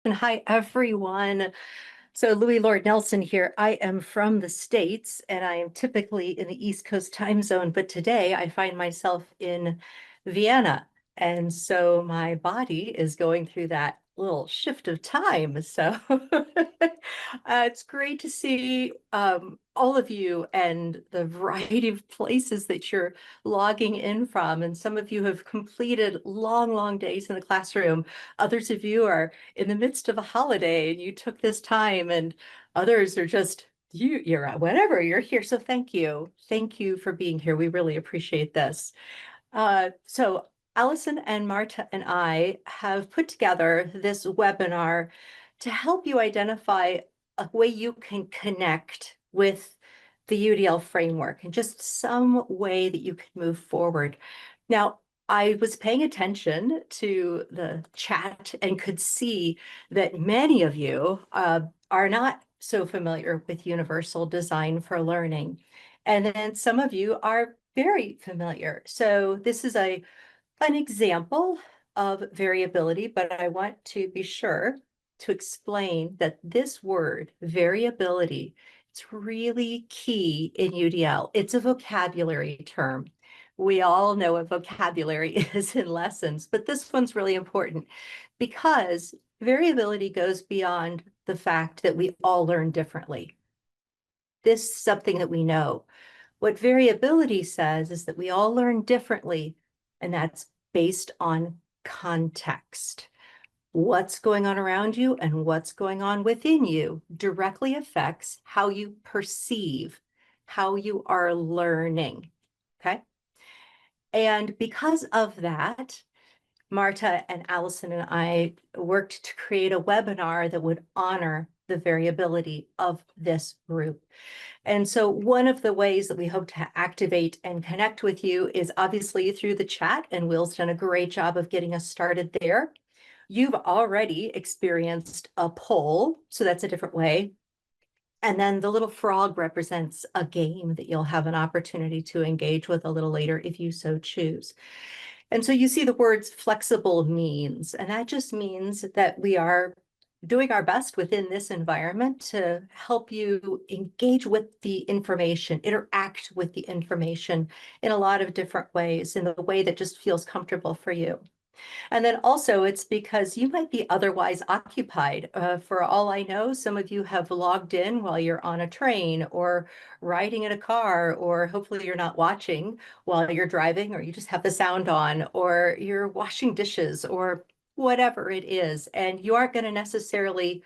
And hi, everyone. So Louis Lord Nelson here. I am from the States and I am typically in the East Coast time zone, but today I find myself in Vienna. And so my body is going through that little shift of time. So it's great to see all of you and the variety of places that you're logging in from. And some of you have completed long, long days in the classroom. Others of you are in the midst of a holiday and you took this time, and others are just you're whatever, you're here. So thank you. Thank you for being here. We really appreciate this. So Allison and Marta and I have put together this webinar to help you identify a way you can connect with the UDL framework and just some way that you can move forward. Now, I was paying attention to the chat and could see that many of you are not so familiar with universal design for learning. And then some of you are very familiar. So this is an example of variability, but I want to be sure to explain that this word, variability, it's really key in UDL. It's a vocabulary term. We all know what vocabulary is in lessons, but this one's really important because variability goes beyond the fact that we all learn differently. This is something that we know. What variability says is that we all learn differently, and that's based on context. What's going on around you and what's going on within you directly affects how you perceive, how you are learning, okay? And because of that, Marta and Allison and I worked to create a webinar that would honor the variability of this group. And so one of the ways that we hope to activate and connect with you is obviously through the chat, and Will's done a great job of getting us started there. You've already experienced a poll, so that's a different way. And then the little frog represents a game that you'll have an opportunity to engage with a little later if you so choose. And so you see the words flexible means, and that just means that we are doing our best within this environment to help you engage with the information, interact with the information in a lot of different ways, in the way that just feels comfortable for you. And then also it's because you might be otherwise occupied. For all I know, some of you have logged in while you're on a train or riding in a car, or hopefully you're not watching while you're driving, or you just have the sound on, or you're washing dishes, or whatever it is. And you aren't going to necessarily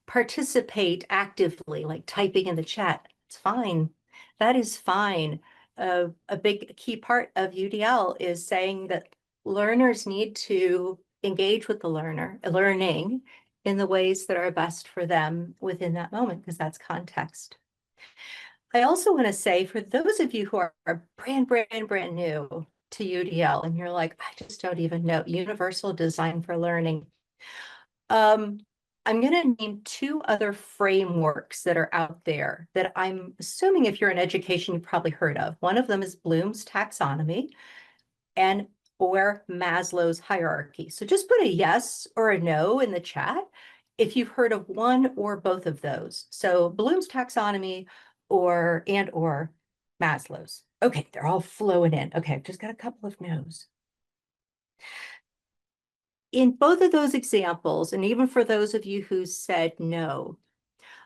participate actively, like typing in the chat. It's fine. That is fine. A big key part of UDL is saying that learners need to engage with the learning in the ways that are best for them within that moment, because that's context. I also want to say, for those of you who are brand new to UDL, and you're like, I just don't even know universal design for learning. I'm going to name two other frameworks that are out there that I'm assuming if you're in education, you've probably heard of. One of them is Bloom's Taxonomy or Maslow's hierarchy. So just put a yes or a no in the chat if you've heard of one or both of those. So Bloom's Taxonomy or Maslow's. Okay, they're all flowing in. Okay, I've just got a couple of no's. In both of those examples, and even for those of you who said no,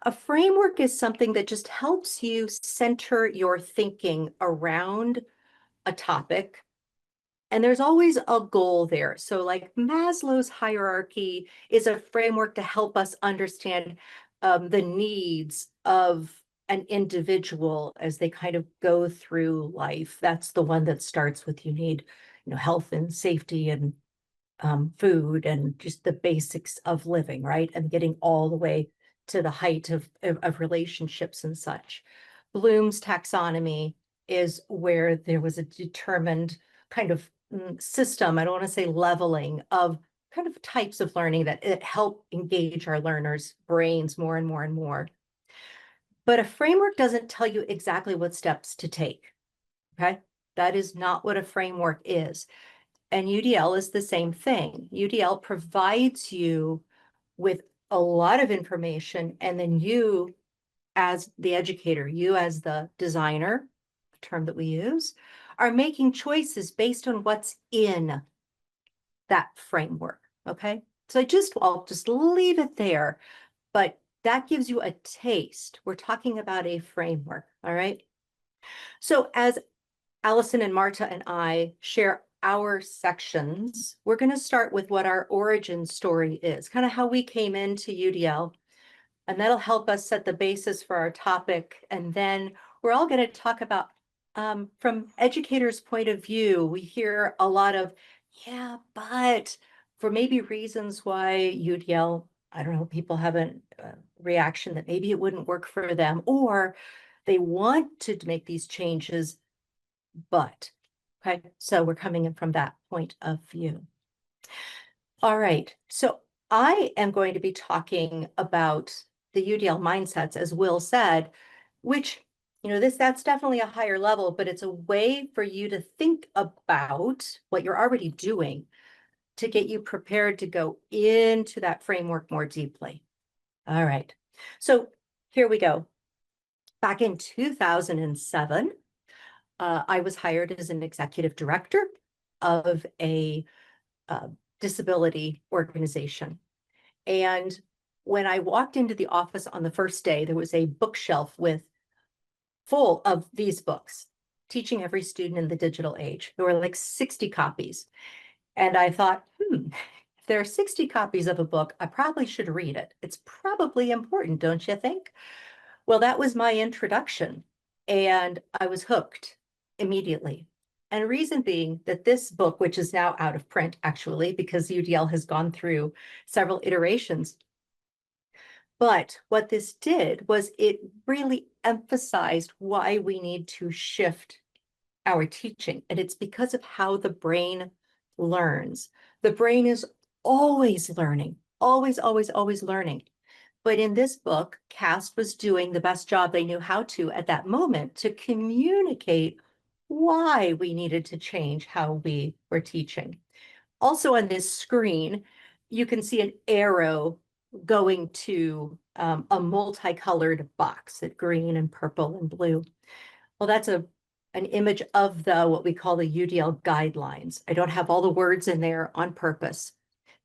a framework is something that just helps you center your thinking around a topic. And there's always a goal there. So like Maslow's hierarchy is a framework to help us understand the needs of an individual as they kind of go through life. That's the one that starts with you need, health and safety and food and just the basics of living, right? And getting all the way to the height of relationships and such. Bloom's taxonomy is where there was a determined kind of system, I don't want to say leveling, of kind of types of learning that it help engage our learners' brains more and more and more. But a framework doesn't tell you exactly what steps to take, okay? That is not what a framework is. And UDL is the same thing. UDL provides you with a lot of information, and then you as the educator, you as the designer, the term that we use, are making choices based on what's in that framework, okay? So I'll just leave it there, but that gives you a taste. We're talking about a framework, all right? So as Allison and Marta and I share our sections, we're going to start with what our origin story is, kind of how we came into UDL, and that'll help us set the basis for our topic. And then we're all going to talk about, from educators' point of view, we hear a lot of, yeah, but for maybe reasons why UDL, I don't know, people have a reaction that maybe it wouldn't work for them, or they want to make these changes, but, okay, so we're coming in from that point of view. All right, so I am going to be talking about the UDL mindsets, as Will said, which, that's definitely a higher level, but it's a way for you to think about what you're already doing to get you prepared to go into that framework more deeply. All right, so here we go. Back in 2007, I was hired as an executive director of a disability organization. And when I walked into the office on the first day, there was a bookshelf full of these books, Teaching Every Student in the Digital Age. There were like 60 copies. And I thought, if there are 60 copies of a book, I probably should read it. It's probably important, don't you think? Well, that was my introduction, and I was hooked immediately. And reason being that this book, which is now out of print, actually, because UDL has gone through several iterations. But what this did was it really emphasized why we need to shift our teaching. And it's because of how the brain learns. The brain is always learning, always, always, always learning. But in this book, CAST was doing the best job they knew how to at that moment to communicate why we needed to change how we were teaching. Also on this screen, you can see an arrow going to a multicolored box, at green and purple and blue. Well, that's an image of what we call the UDL guidelines. I don't have all the words in there on purpose.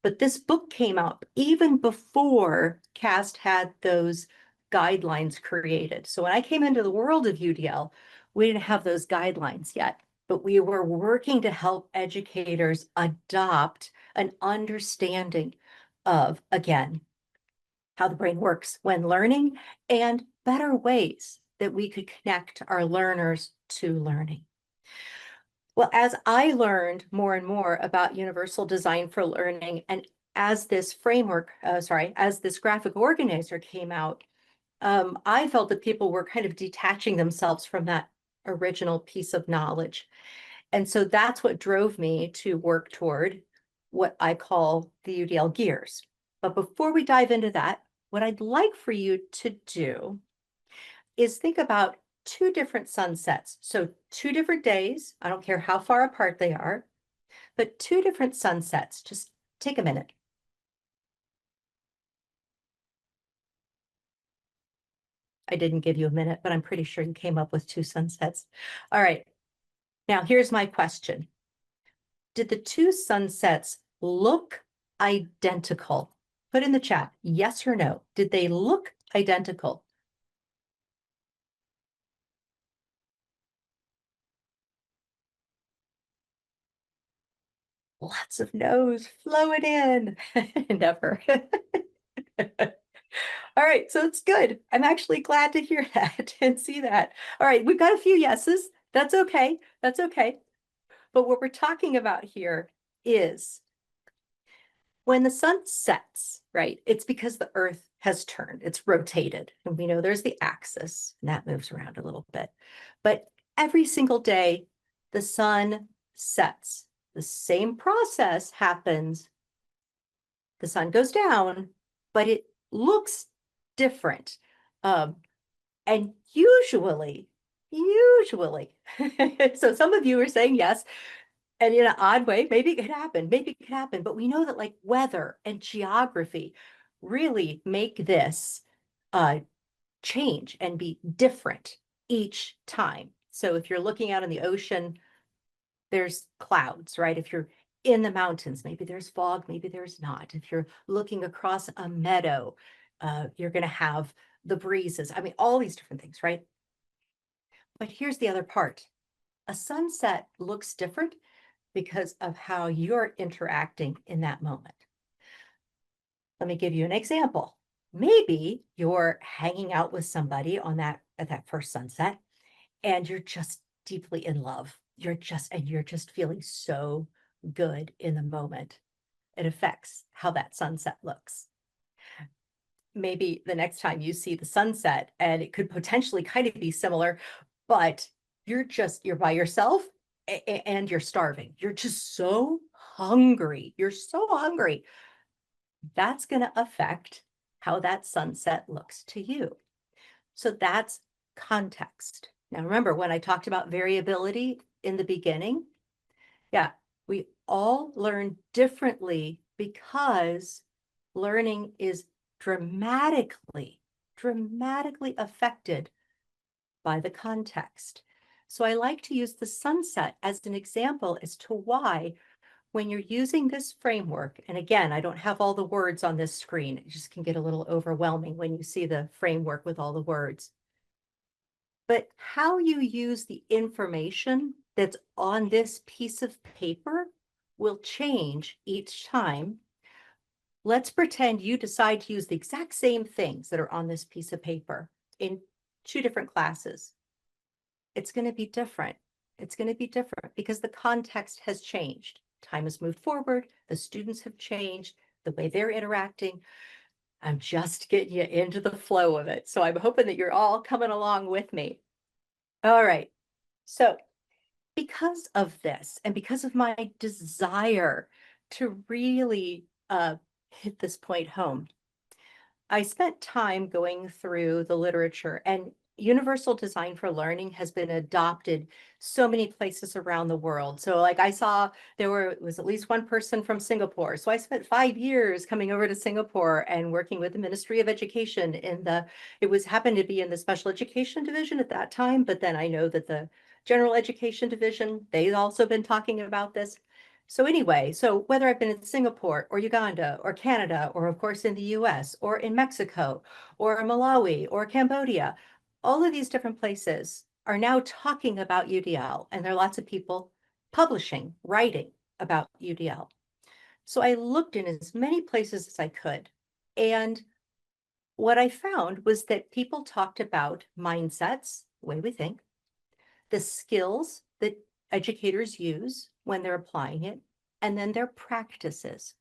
But this book came out even before CAST had those guidelines created. So when I came into the world of UDL, we didn't have those guidelines yet, but we were working to help educators adopt an understanding of, again, how the brain works when learning and better ways that we could connect our learners to learning. Well, as I learned more and more about universal design for learning, and as this as this graphic organizer came out, I felt that people were kind of detaching themselves from that original piece of knowledge. And so that's what drove me to work toward what I call the UDL gears. But before we dive into that, what I'd like for you to do is think about two different sunsets. So 2 different days, I don't care how far apart they are, but 2 different sunsets. Just take a minute. I didn't give you a minute, but I'm pretty sure you came up with 2 sunsets. All right. Now here's my question. Did the 2 sunsets look identical? Put in the chat, yes or no. Did they look identical? Lots of no's flowing in. Never. All right, so it's good. I'm actually glad to hear that and see that. All right, we've got a few yeses. That's okay. That's okay. But what we're talking about here is when the sun sets, right? It's because the earth has turned, it's rotated. And we know there's the axis, and that moves around a little bit. But every single day, the sun sets. The same process happens. The sun goes down, but it looks different. And usually, so some of you are saying yes, and in an odd way, maybe it could happen, but we know that like weather and geography really make this change and be different each time. So if you're looking out in the ocean, there's clouds, right? If you're in the mountains, maybe there's fog, maybe there's not. If you're looking across a meadow, you're going to have the breezes. I mean, all these different things, right? But here's the other part. A sunset looks different because of how you're interacting in that moment. Let me give you an example. Maybe you're hanging out with somebody on that at that first sunset, and you're just deeply in love. You're just feeling so good in the moment. It affects how that sunset looks. Maybe the next time you see the sunset, and it could potentially kind of be similar, but you're by yourself and you're starving. You're just so hungry. You're so hungry. That's going to affect how that sunset looks to you. So that's context. Now, remember when I talked about variability in the beginning? Yeah, we all learn differently because learning is dramatically affected by the context. So I like to use the sunset as an example as to why when you're using this framework, and again, I don't have all the words on this screen, it just can get a little overwhelming when you see the framework with all the words. But how you use the information that's on this piece of paper will change each time. Let's pretend you decide to use the exact same things that are on this piece of paper in 2 different classes. It's going to be different. It's going to be different because the context has changed. Time has moved forward. The students have changed the way they're interacting. I'm just getting you into the flow of it. So I'm hoping that you're all coming along with me. All right. So because of this and because of my desire to really hit this point home, I spent time going through the literature, and universal design for learning has been adopted so many places around the world. So like I saw was at least one person from Singapore. So I spent 5 years coming over to Singapore and working with the Ministry of Education happened to be in the special education division at that time, but then I know that the general education division, they've also been talking about this. So anyway, so whether I've been in Singapore or Uganda or Canada, or of course in the US or in Mexico or Malawi or Cambodia, all of these different places are now talking about UDL, and there are lots of people publishing, writing about UDL. So I looked in as many places as I could. And what I found was that people talked about mindsets, the way we think, the skills that educators use when they're applying it, and then their practices.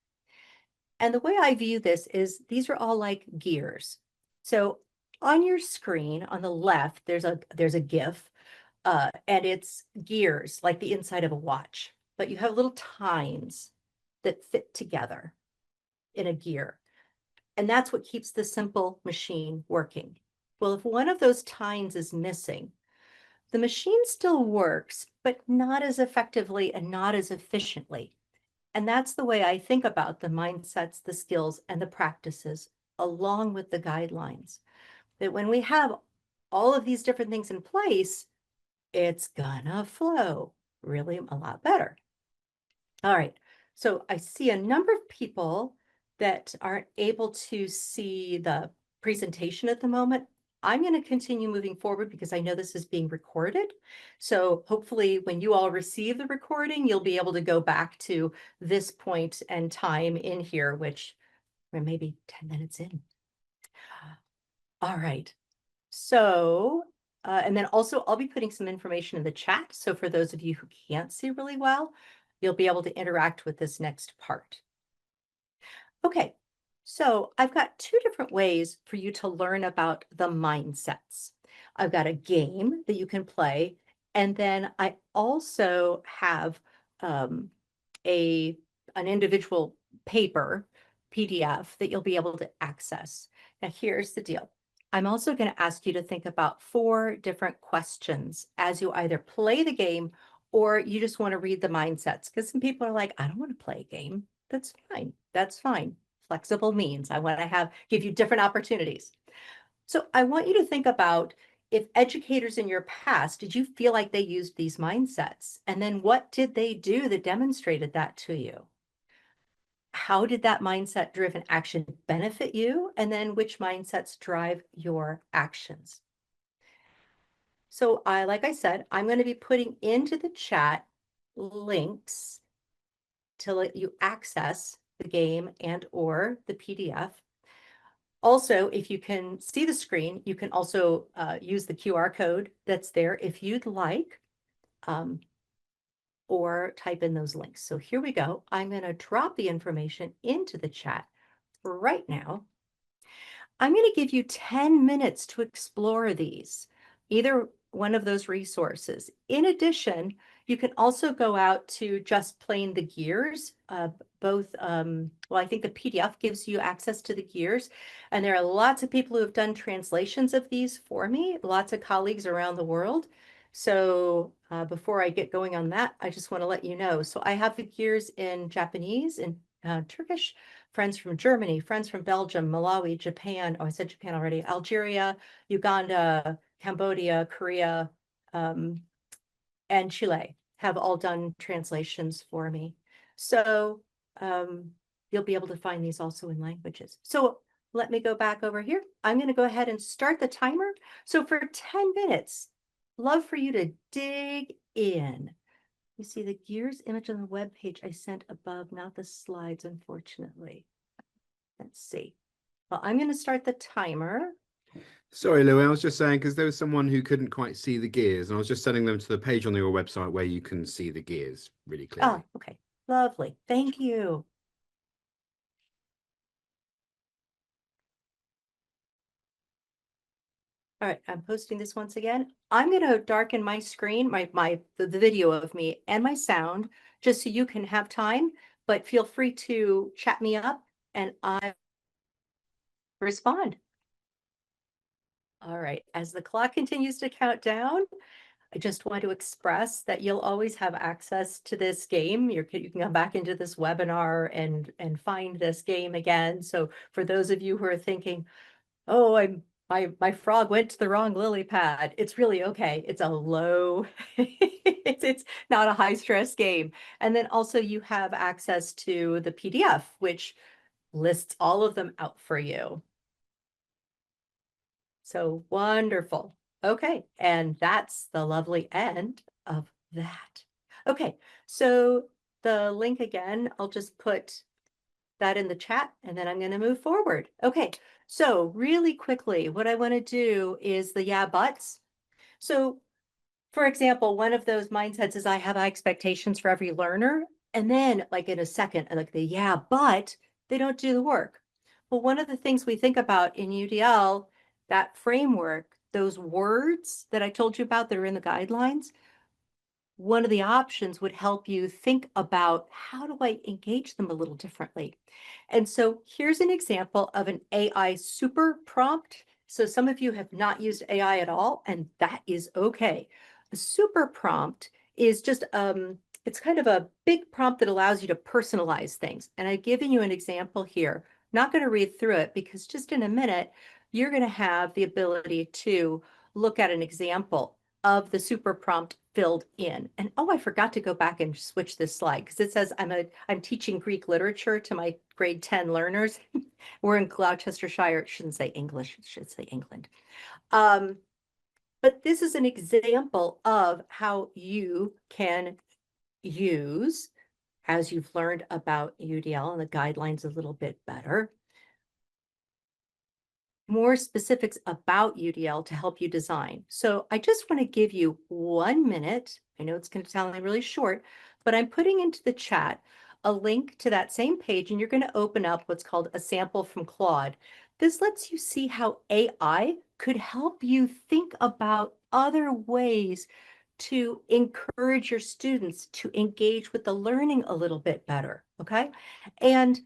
And the way I view this is these are all like gears. So on your screen on the left, there's a GIF, and it's gears like the inside of a watch, but you have little tines that fit together in a gear. And that's what keeps the simple machine working. Well, if one of those tines is missing, the machine still works, but not as effectively and not as efficiently. And that's the way I think about the mindsets, the skills, and the practices, along with the guidelines. That when we have all of these different things in place, it's gonna flow really a lot better. All right, so I see a number of people that aren't able to see the presentation at the moment. I'm going to continue moving forward because I know this is being recorded. So hopefully when you all receive the recording, you'll be able to go back to this point and time in here, which we're maybe 10 minutes in. All right. So, and then also I'll be putting some information in the chat. So for those of you who can't see really well, you'll be able to interact with this next part. Okay, so I've got 2 different ways for you to learn about the mindsets. I've got a game that you can play, and then I also have an individual paper, PDF, that you'll be able to access. Now, here's the deal. I'm also going to ask you to think about 4 different questions as you either play the game or you just want to read the mindsets, because some people are like, I don't want to play a game. That's fine. That's fine. flexible means. I want to give you different opportunities. So I want you to think about, if educators in your past, did you feel like they used these mindsets? And then what did they do that demonstrated that to you? How did that mindset driven action benefit you? And then which mindsets drive your actions? So like I said, I'm going to be putting into the chat links to let you access the game and or the PDF. Also, if you can see the screen, you can also use the QR code that's there if you'd like, or type in those links. So here we go. I'm going to drop the information into the chat right now. I'm going to give you 10 minutes to explore these, either one of those resources. In addition, you can also go out to Just Plain the Gears. Well, I think the PDF gives you access to the gears, and there are lots of people who have done translations of these for me, lots of colleagues around the world. So before I get going on that, I just want to let you know. So I have the gears in Japanese and Turkish, friends from Germany, friends from Belgium, Malawi, Japan. Oh, I said Japan already. Algeria, Uganda, Cambodia, Korea, and Chile have all done translations for me. So you'll be able to find these also in languages. So let me go back over here. I'm going to go ahead and start the timer. So for 10 minutes, love for you to dig in. You see the gears image on the web page I sent above, not the slides, unfortunately. Let's see. Well, I'm going to start the timer. Sorry, Loui, I was just saying, because there was someone who couldn't quite see the gears, and I was just sending them to the page on your website where you can see the gears really clearly. Oh, okay. Lovely. Thank you. All right, I'm posting this once again. I'm going to darken my screen, the video of me and my sound, just so you can have time, but feel free to chat me up and I respond. All right, as the clock continues to count down, I just want to express that you'll always have access to this game. You can come back into this webinar and find this game again. So for those of you who are thinking, oh, my frog went to the wrong lily pad, it's really okay. It's a low, it's not a high stress game. And then also you have access to the PDF, which lists all of them out for you. So wonderful. Okay, and that's the lovely end of that. Okay, so the link again, I'll just put that in the chat and then I'm going to move forward. Okay, so really quickly, what I want to do is the yeah buts. So for example, one of those mindsets is I have high expectations for every learner. And then like in a second, like the yeah, but they don't do the work. Well, one of the things we think about in UDL, that framework, those words that I told you about that are in the guidelines, one of the options would help you think about how do I engage them a little differently. And so here's an example of an AI super prompt. So some of you have not used AI at all, and that is okay. A super prompt is just, it's kind of a big prompt that allows you to personalize things. And I've given you an example here. Not going to read through it because just in a minute, you're going to have the ability to look at an example of the super prompt filled in. And oh, I forgot to go back and switch this slide because it says I'm teaching Greek literature to my grade 10 learners. We're in Gloucestershire. It shouldn't say English, it should say England. But this is an example of how you can use, as you've learned about UDL and the guidelines a little bit better, more specifics about UDL to help you design. So I just want to give you 1 minute. I know it's going to sound really short, but I'm putting into the chat a link to that same page, and you're going to open up what's called a sample from Claude. This lets you see how AI could help you think about other ways to encourage your students to engage with the learning a little bit better, okay? And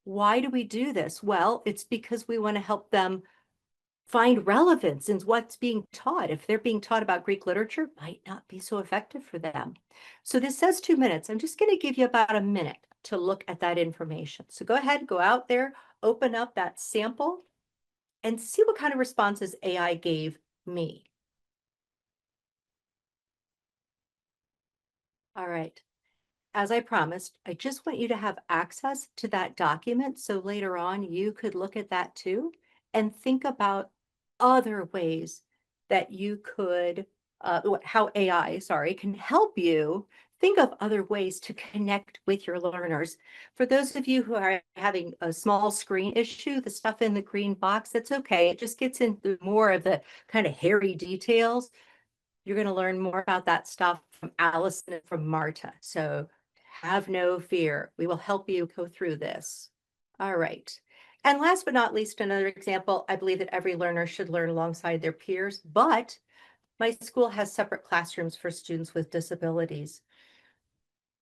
why do we do this? Well, it's because we want to help them find relevance in what's being taught. If they're being taught about Greek literature, might not be so effective for them. So this says 2 minutes. I'm just going to give you about a minute to look at that information. So go ahead, go out there, open up that sample and see what kind of responses AI gave me. All right. As I promised, I just want you to have access to that document so later on you could look at that too and think about other ways that you could, how AI, sorry, can help you think of other ways to connect with your learners. For those of you who are having a small screen issue, the stuff in the green box, that's okay. It just gets into more of the kind of hairy details. You're going to learn more about that stuff from Allison and from Marta. So have no fear. We will help you go through this. All right. And last but not least, another example, I believe that every learner should learn alongside their peers, but my school has separate classrooms for students with disabilities.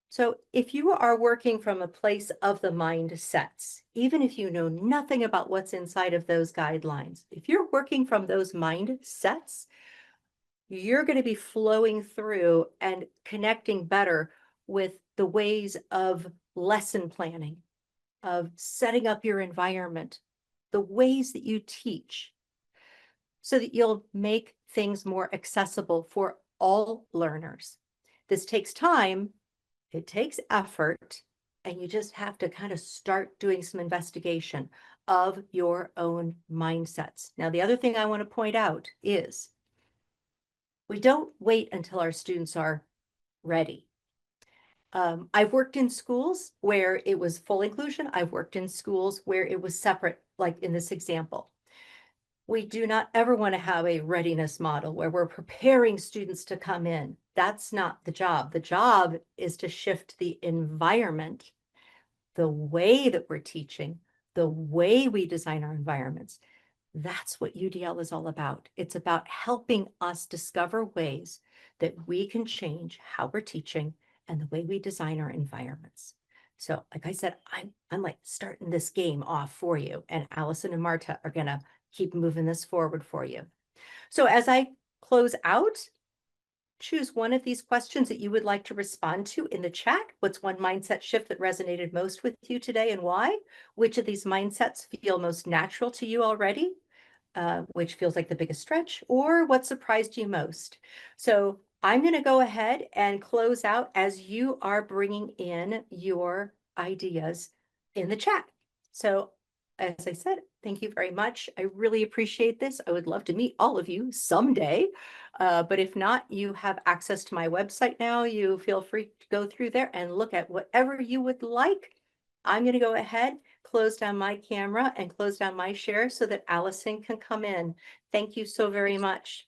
So if you are working from a place of the mindsets, even if you know nothing about what's inside of those guidelines, if you're working from those mindsets, you're going to be flowing through and connecting better with the ways of lesson planning, of setting up your environment, the ways that you teach, so that you'll make things more accessible for all learners. This takes time, it takes effort, and you just have to kind of start doing some investigation of your own mindsets. Now, the other thing I want to point out is we don't wait until our students are ready. I've worked in schools where it was full inclusion. I've worked in schools where it was separate, like in this example. We do not ever want to have a readiness model where we're preparing students to come in. That's not the job. The job is to shift the environment, the way that we're teaching, the way we design our environments. That's what UDL is all about. It's about helping us discover ways that we can change how we're teaching and the way we design our environments. So like I said, I'm like starting this game off for you, and Allison and Marta are gonna keep moving this forward for you. So as I close out, choose one of these questions that you would like to respond to in the chat. What's one mindset shift that resonated most with you today and why? Which of these mindsets feel most natural to you already? Which feels like the biggest stretch, or what surprised you most? So I'm going to go ahead and close out as you are bringing in your ideas in the chat. So as I said, thank you very much. I really appreciate this. I would love to meet all of you someday. But if not, you have access to my website now. You feel free to go through there and look at whatever you would like. I'm going to go ahead, close down my camera and close down my share so that Allison can come in. Thank you so very much.